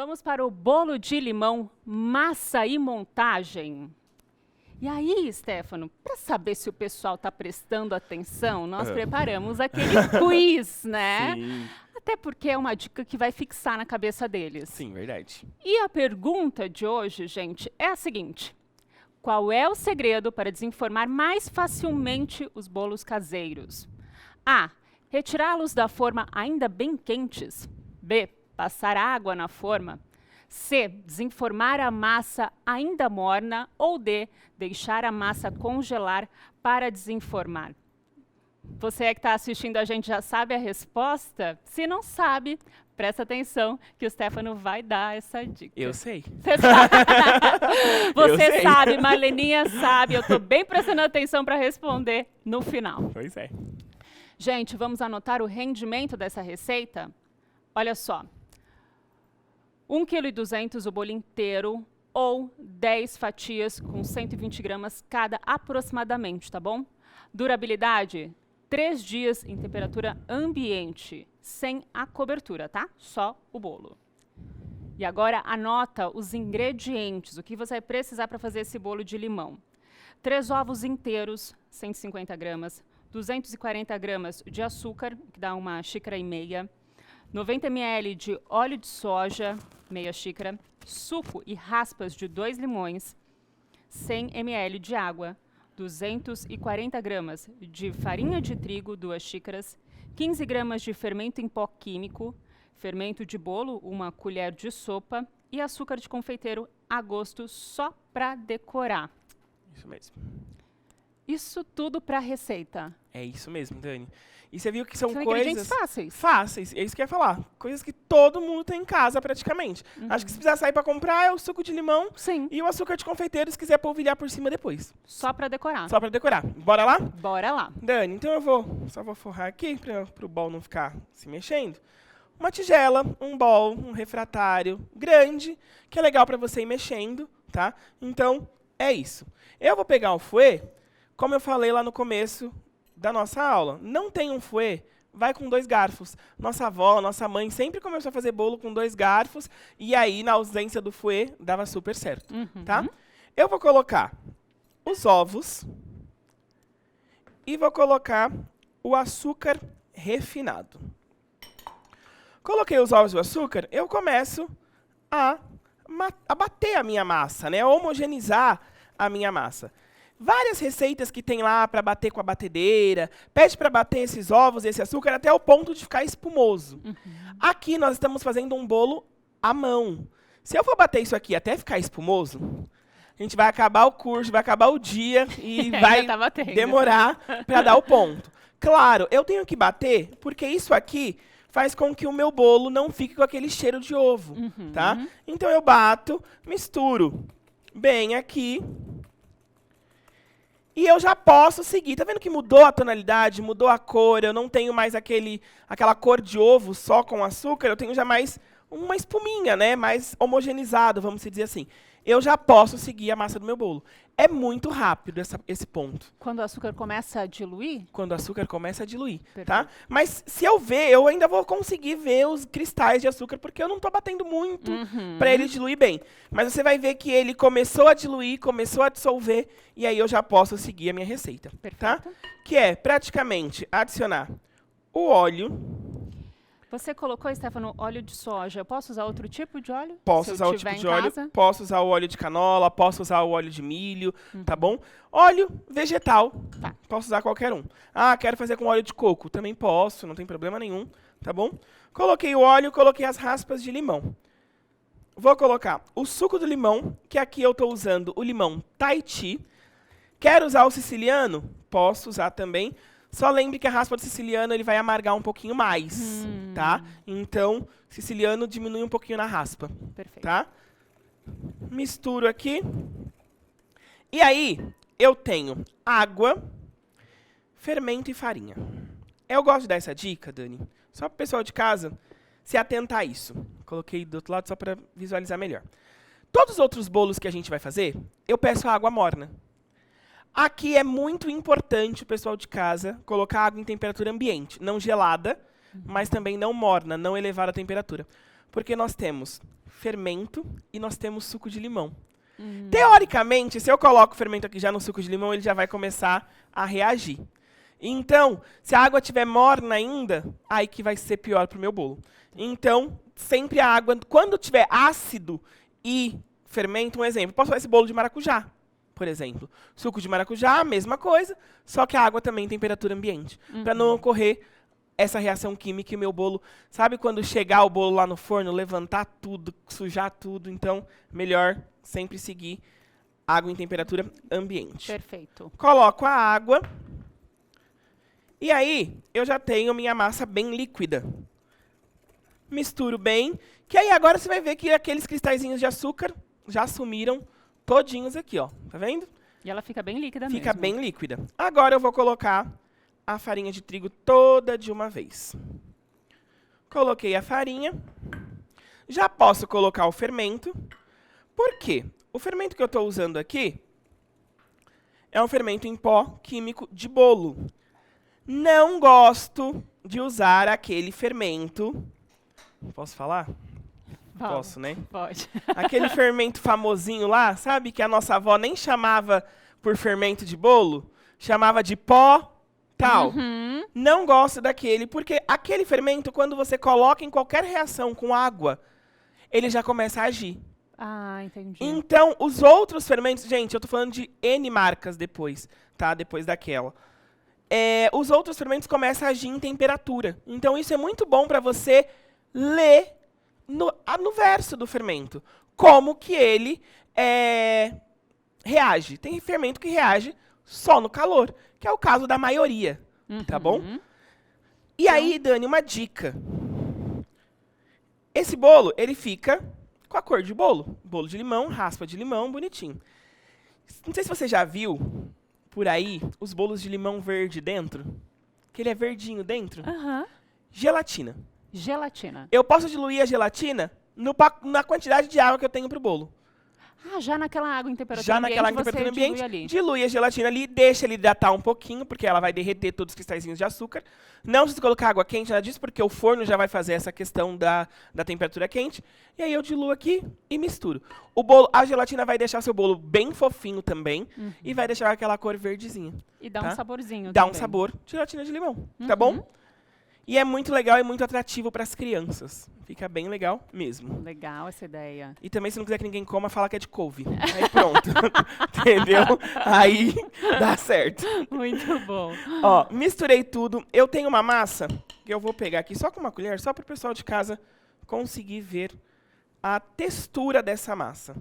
Vamos para o bolo de limão, massa e montagem. E aí, Stefano, para saber se o pessoal está prestando atenção, nós preparamos aquele quiz, né? Sim, Até porque é uma dica que vai fixar na cabeça deles. sim, verdade. E a pergunta de hoje, gente, é a seguinte: qual é o segredo para desenformar mais facilmente os bolos caseiros? A. Retirá-los da forma ainda bem quentes. B. Passar água na forma. C. Desenformar a massa ainda morna. Ou D. Deixar a massa congelar para desenformar. Você que está assistindo a gente já sabe a resposta? Se não sabe, presta atenção que o Stefano vai dar essa dica. Eu sei. Você sabe, Você sei. sabe, Marleninha sabe. Eu estou bem prestando atenção para responder no final. Pois é. Gente, vamos anotar o rendimento dessa receita? Olha só. 1,2 kg o bolo inteiro ou 10 fatias com 120 gramas cada aproximadamente, tá bom? Durabilidade, 3 dias em temperatura ambiente, sem a cobertura, tá? Só o bolo. E agora anota os ingredientes, o que você vai precisar para fazer esse bolo de limão. 3 ovos inteiros, 150 gramas, 240 gramas de açúcar, que dá 1,5 xícaras, 90 ml de óleo de soja, meia xícara, suco e raspas de 2 limões, 100 ml de água, 240 gramas de farinha de trigo, 2 xícaras, 15 gramas de fermento em pó químico, fermento de bolo, 1 colher de sopa e açúcar de confeiteiro a gosto só para decorar. Isso mesmo. Isso tudo para a receita. É isso mesmo, Dani. E você viu que são ingredientes coisas fáceis. fáceis. É isso que eu ia falar. Coisas que todo mundo tem em casa, praticamente. Acho que se precisar sair para comprar, é o suco de limão Sim, e o açúcar de confeiteiro, se quiser polvilhar por cima depois. só para decorar. Só para decorar. Bora lá? Bora lá. Dani, então só vou forrar aqui para o bol não ficar se mexendo. Uma tigela, um bol, um refratário grande, que é legal para você ir mexendo, tá? Então, é isso. Eu vou pegar o fouet, como eu falei lá no começo da nossa aula. Não tem um fouet, vai com 2 garfos. Nossa avó, nossa mãe sempre começou a fazer bolo com 2 garfos, e aí, na ausência do fouet, dava super certo, tá? Eu vou colocar os ovos e vou colocar o açúcar refinado. Coloquei os ovos e o açúcar, eu começo a bater a minha massa, né? A homogeneizar a minha massa. Várias receitas que tem lá para bater com a batedeira, pede para bater esses ovos e esse açúcar até o ponto de ficar espumoso. Aqui nós estamos fazendo um bolo à mão. Se eu for bater isso aqui até ficar espumoso, a gente vai acabar o curso, vai acabar o dia e vai tá batendo. demorar para dar o ponto. Claro, eu tenho que bater porque isso aqui faz com que o meu bolo não fique com aquele cheiro de ovo, tá? Então eu bato, misturo bem aqui. E eu já posso seguir. Tá vendo que mudou a tonalidade, mudou a cor? Eu não tenho mais aquela cor de ovo só com açúcar, eu tenho já mais uma espuminha, né? Mais homogeneizado, vamos dizer assim. Eu já posso seguir a massa do meu bolo. É muito rápido esse ponto. Quando o açúcar começa a diluir? Quando o açúcar começa a diluir, Perfeito. tá? Mas se eu ver, eu ainda vou conseguir ver os cristais de açúcar, porque eu não tô batendo muito para ele diluir bem. Mas você vai ver que ele começou a diluir, começou a dissolver, e aí eu já posso seguir a minha receita, tá? Perfeito. Que é praticamente adicionar o óleo. Você colocou, Stefano, óleo de soja. Eu posso usar outro tipo de óleo? Posso Se usar eu outro tipo tiver de em óleo, casa? posso usar o óleo de canola, posso usar o óleo de milho, tá bom? Óleo vegetal, Tá. posso usar qualquer um. Ah, quero fazer com óleo de coco, também posso, não tem problema nenhum, tá bom? Coloquei o óleo, coloquei as raspas de limão. Vou colocar o suco do limão, que aqui eu estou usando o limão Tahiti. Quero usar o siciliano? Posso usar também. Só lembre que a raspa do siciliano ele vai amargar um pouquinho mais, tá? Então, siciliano diminui um pouquinho na raspa, Perfeito. tá? Misturo aqui. E aí, eu tenho água, fermento e farinha. Eu gosto de dar essa dica, Dani, só para o pessoal de casa se atentar a isso. Coloquei do outro lado só para visualizar melhor. Todos os outros bolos que a gente vai fazer, eu peço água morna. Aqui é muito importante o pessoal de casa colocar água em temperatura ambiente, não gelada, mas também não morna, não elevar a temperatura. Porque nós temos fermento e nós temos suco de limão. Teoricamente, se eu coloco o fermento aqui já no suco de limão, ele já vai começar a reagir. Então, se a água estiver morna ainda, aí que vai ser pior para o meu bolo. Então, sempre a água, quando tiver ácido e fermento, um exemplo, posso fazer esse bolo de maracujá, por exemplo. Suco de maracujá, mesma coisa, só que a água também em temperatura ambiente, para não ocorrer essa reação química e o meu bolo, sabe quando chegar o bolo lá no forno, levantar tudo, sujar tudo, então melhor sempre seguir água em temperatura ambiente. Perfeito. Coloco a água e aí eu já tenho minha massa bem líquida. Misturo bem, que aí agora você vai ver que aqueles cristalzinhos de açúcar já sumiram todinhos aqui, ó. Tá vendo? E ela fica bem líquida Fica mesmo. bem líquida. Agora eu vou colocar a farinha de trigo toda de uma vez. Coloquei a farinha. Já posso colocar o fermento. Por quê? O fermento que eu estou usando aqui é um fermento em pó químico de bolo. Não gosto de usar aquele fermento. Posso falar? Fala. Posso, né? Pode. Aquele fermento famosinho lá, sabe? Que a nossa avó nem chamava por fermento de bolo, chamava de pó tal. Não gosto daquele, porque aquele fermento, quando você coloca em qualquer reação com água, ele já começa a agir. Ah, entendi. Então, os outros fermentos, gente, eu tô falando de N marcas depois, tá? Depois daquela. Os outros fermentos começam a agir em temperatura. Então, isso é muito bom para você ler no verso do fermento. Como que ele reage. Tem fermento que reage só no calor, que é o caso da maioria, tá bom? E aí, Dani, uma dica. Esse bolo, ele fica com a cor de bolo. Bolo de limão, raspa de limão, bonitinho. Não sei se você já viu por aí os bolos de limão verde dentro. Que ele é verdinho dentro. Gelatina. Gelatina. Eu posso diluir a gelatina na quantidade de água que eu tenho pro bolo. Ah, já naquela água em temperatura Já ambiente, naquela você temperatura dilui ambiente, ali. dilui a gelatina ali, deixa ele hidratar um pouquinho, porque ela vai derreter todos os cristalzinhos de açúcar. Não precisa colocar água quente, nada disso, porque o forno já vai fazer essa questão da temperatura quente. E aí eu diluo aqui e misturo. A gelatina vai deixar seu bolo bem fofinho também, e vai deixar aquela cor verdezinha. E dá tá? um saborzinho Dá um também. sabor de gelatina de limão, tá bom? E é muito legal e muito atrativo para as crianças. Fica bem legal mesmo. Legal essa ideia. E também, se não quiser que ninguém coma, fala que é de couve. Aí pronto. Entendeu? Aí dá certo. Muito bom. Ó, misturei tudo. Eu tenho uma massa que eu vou pegar aqui só com uma colher, só para o pessoal de casa conseguir ver a textura dessa massa.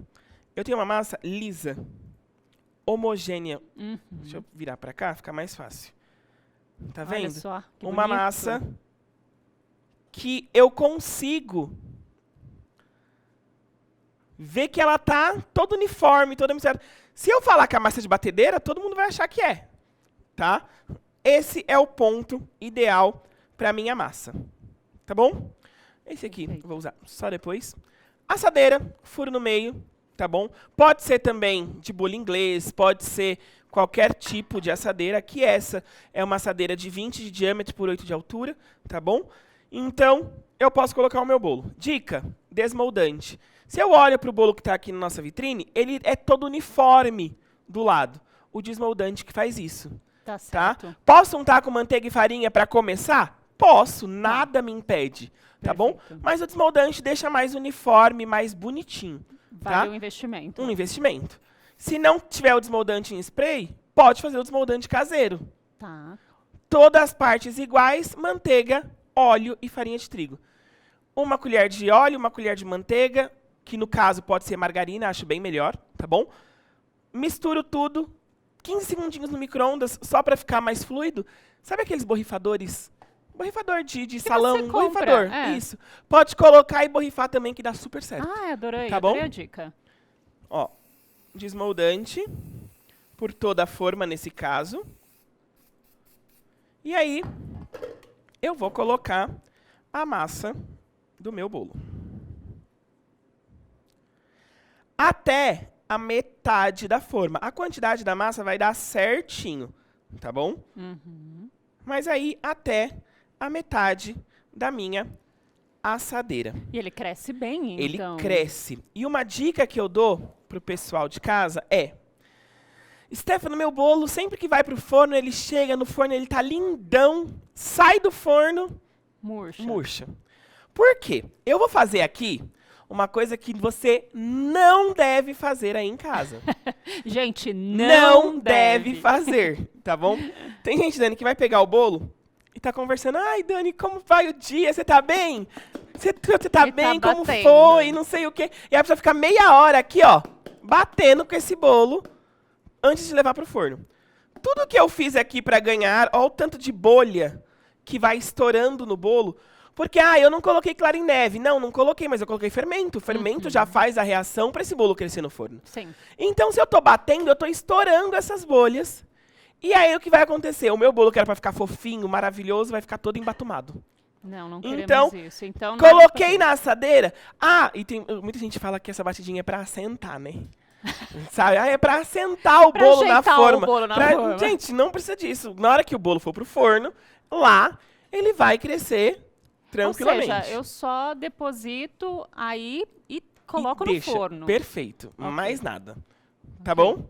Eu tenho uma massa lisa, homogênea. Deixa eu virar para cá, fica mais fácil. Tá vendo? Olha só, que Uma bonito. massa que eu consigo ver que ela tá toda uniforme, toda misturada. Se eu falar que a massa é de batedeira, todo mundo vai achar que é, tá? Esse é o ponto ideal para minha massa, tá bom? Esse aqui eu vou usar só depois. Assadeira, furo no meio, tá bom? Pode ser também de bolo inglês, pode ser qualquer tipo de assadeira. Aqui essa é uma assadeira de 20 de diâmetro por 8 de altura, tá bom? Então, eu posso colocar o meu bolo. Dica, desmoldante. Se eu olho para o bolo que está aqui na nossa vitrine, ele é todo uniforme do lado. O desmoldante que faz isso. Tá Tá? certo. Posso untar com manteiga e farinha para começar? Posso, nada me impede. Tá bom? Perfeito. Mas o desmoldante deixa mais uniforme, mais bonitinho. Vale Tá? o investimento. Um investimento. Se não tiver o desmoldante em spray, pode fazer o desmoldante caseiro. Tá. Todas as partes iguais, manteiga, óleo e farinha de trigo. Uma colher de óleo, uma colher de manteiga, que no caso pode ser margarina, acho bem melhor, tá bom? Misturo tudo, 15 segundinhos no micro-ondas, só para ficar mais fluido. Sabe aqueles borrifadores? Borrifador de salão, você compra, borrifador, é. isso. Pode colocar e borrifar também, que dá super certo. Ah, adorei. Tá bom? Adorei a dica. Ó, desmoldante por toda a forma nesse caso. E aí, eu vou colocar a massa do meu bolo. Até a metade da forma. A quantidade da massa vai dar certinho, tá bom? Mas aí, até a metade da minha assadeira. E ele cresce bem, Ele então. cresce. E uma dica que eu dou pro pessoal de casa é: Stefano, meu bolo, sempre que vai pro forno, ele chega no forno, ele tá lindão, sai do forno, Murcha. murcha. Por quê? Eu vou fazer aqui uma coisa que você não deve fazer aí em casa. Gente, Não deve fazer, tá bom? Tem gente, Dani, que vai pegar o bolo e tá conversando. Ai, Dani, como vai o dia? Você tá bem? Você tá E bem? tá Como batendo. foi? Não sei o quê. E a pessoa fica meia hora aqui, ó, batendo com esse bolo antes de levar pro forno. Tudo que eu fiz aqui pra ganhar, ó o tanto de bolha que vai estourando no bolo. Porque, eu não coloquei clara em neve. Não coloquei, mas eu coloquei fermento. O fermento já faz a reação para esse bolo crescer no forno. Sim. Então, se eu tô batendo, eu tô estourando essas bolhas. E aí, o que vai acontecer? O meu bolo, que era pra ficar fofinho, maravilhoso, vai ficar todo embatumado. Não queremos Então, isso. Então, coloquei na assadeira. E muita gente fala que essa batidinha é pra assentar, né? Sabe? É pra assentar o Pra bolo na ajeitar forma. o bolo na forma. Gente, não precisa disso. Na hora que o bolo for pro forno, lá, ele vai crescer tranquilamente. Ou seja, eu só deposito aí e coloco E no deixa. forno. Perfeito. Ok. Mais nada. Tá bom?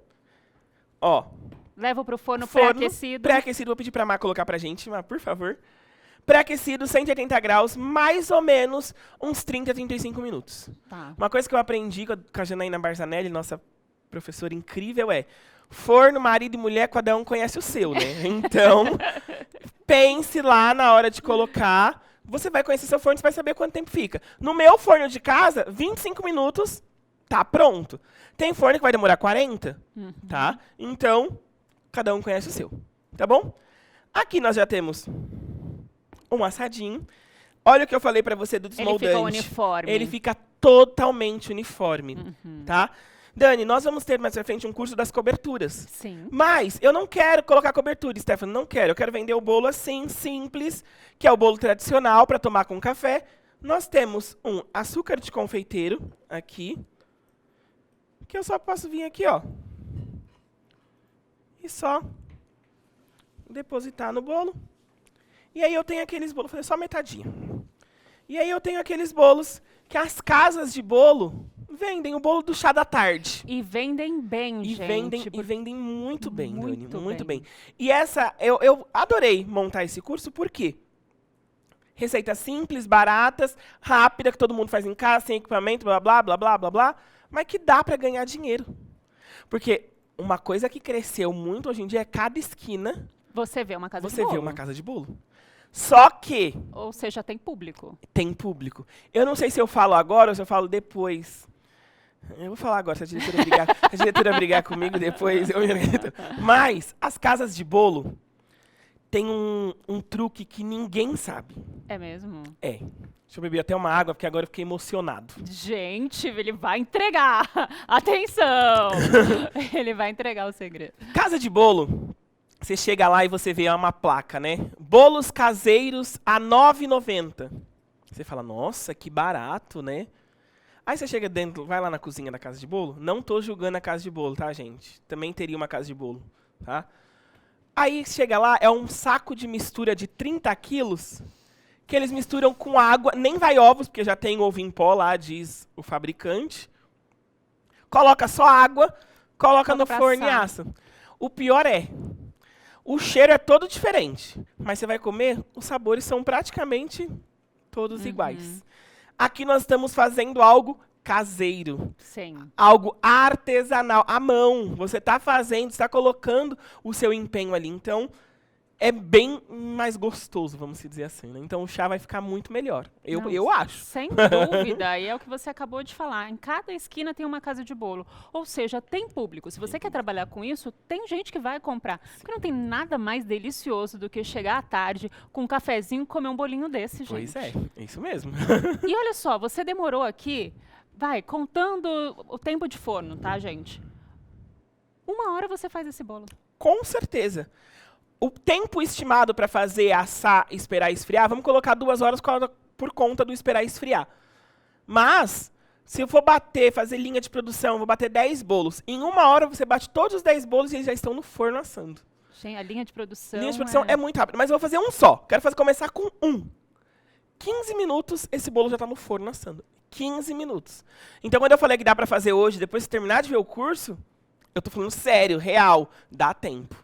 Ó, Levo pro forno forno pré-aquecido. pré-aquecido. Vou pedir pra Má colocar pra gente, Má, por favor. Pré-aquecido, 180 graus, mais ou menos uns 30, 35 minutos. Tá. Uma coisa que eu aprendi com a Janaína Barzanelli, nossa professora incrível, é: forno, marido e mulher, cada um conhece o seu, né? Então, pense lá na hora de colocar. Você vai conhecer seu forno, você vai saber quanto tempo fica. No meu forno de casa, 25 minutos, tá pronto. Tem forno que vai demorar 40, tá? Então, cada um conhece o seu, tá bom? Aqui nós já temos um assadinho. Olha o que eu falei pra você do desmoldante. Ele fica uniforme. Ele fica totalmente uniforme, tá? Dani, nós vamos ter mais pra frente um curso das coberturas. Sim. Mas eu não quero colocar cobertura, Stefano, não quero. Eu quero vender o bolo assim, simples, que é o bolo tradicional para tomar com café. Nós temos um açúcar de confeiteiro aqui, que eu só posso vir aqui, ó, e só depositar no bolo. E aí eu tenho aqueles bolos, vou fazer só metadinha. E aí eu tenho aqueles bolos que as casas de bolo vendem, o bolo do chá da tarde. E vendem bem, E gente. vendem muito bem, Muito Dani, muito bem. bem. E eu adorei montar esse curso, por quê? Receitas simples, baratas, rápida, que todo mundo faz em casa, sem equipamento, blá, blá, blá, blá, blá, blá, mas que dá para ganhar dinheiro. Porque uma coisa que cresceu muito hoje em dia é cada esquina Você vê uma casa de você bolo. vê uma casa de bolo. Só que Ou seja, tem público. tem público. Eu não sei se eu falo agora ou se eu falo depois. Eu vou falar agora, se a diretora brigar comigo, depois eu me oriento. Mas as casas de bolo têm um truque que ninguém sabe. É mesmo? É. Deixa eu beber até uma água, porque agora eu fiquei emocionado. Gente, ele vai entregar. Atenção! Ele vai entregar o segredo. Casa de bolo, você chega lá e você vê uma placa, né? Bolos caseiros a R$ 9,90. Você fala, nossa, que barato, né? Aí você chega dentro, vai lá na cozinha da casa de bolo. Não tô julgando a casa de bolo, tá, gente? Também teria uma casa de bolo, tá? Aí chega lá, é um saco de mistura de 30 quilos, que eles misturam com água, nem vai ovos, porque já tem ovo em pó lá, diz o fabricante. Coloca só água, coloca no forno e assa. O pior é, o cheiro é todo diferente, mas você vai comer, os sabores são praticamente todos iguais. Aqui nós estamos fazendo algo caseiro, Sim. algo artesanal, à mão. Você está fazendo, está colocando o seu empenho ali. Então, é bem mais gostoso, vamos dizer assim, né? Então, o chá vai ficar muito melhor. Eu acho. Sem dúvida. E é o que você acabou de falar. Em cada esquina tem uma casa de bolo. Ou seja, tem público. Se você quer trabalhar com isso, tem gente que vai comprar. Porque não tem nada mais delicioso do que chegar à tarde com um cafezinho e comer um bolinho desse, gente. Pois é isso mesmo. E olha só, você demorou aqui, contando o tempo de forno, tá, gente? 1 hora você faz esse bolo. Com certeza. O tempo estimado para fazer, assar, esperar esfriar, vamos colocar 2 horas por conta do esperar esfriar. Mas, se eu for fazer linha de produção, vou bater 10 bolos. Em 1 hora você bate todos os 10 bolos e eles já estão no forno assando. Gente, a linha de produção, Linha de produção é muito rápido, mas eu vou fazer um só. Quero começar com um. 15 minutos, esse bolo já tá no forno assando. 15 minutos. Então, quando eu falei que dá pra fazer hoje, depois de terminar de ver o curso, eu tô falando sério, real, dá tempo.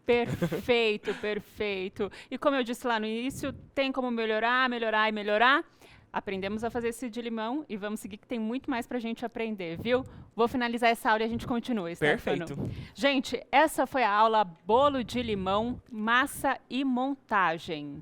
Perfeito, perfeito. E como eu disse lá no início, tem como melhorar, melhorar e melhorar? Aprendemos a fazer esse de limão e vamos seguir que tem muito mais pra gente aprender, viu? Vou finalizar essa aula e a gente continua, Stefano. Perfeito. Gente, essa foi a aula Bolo de Limão, Massa e Montagem.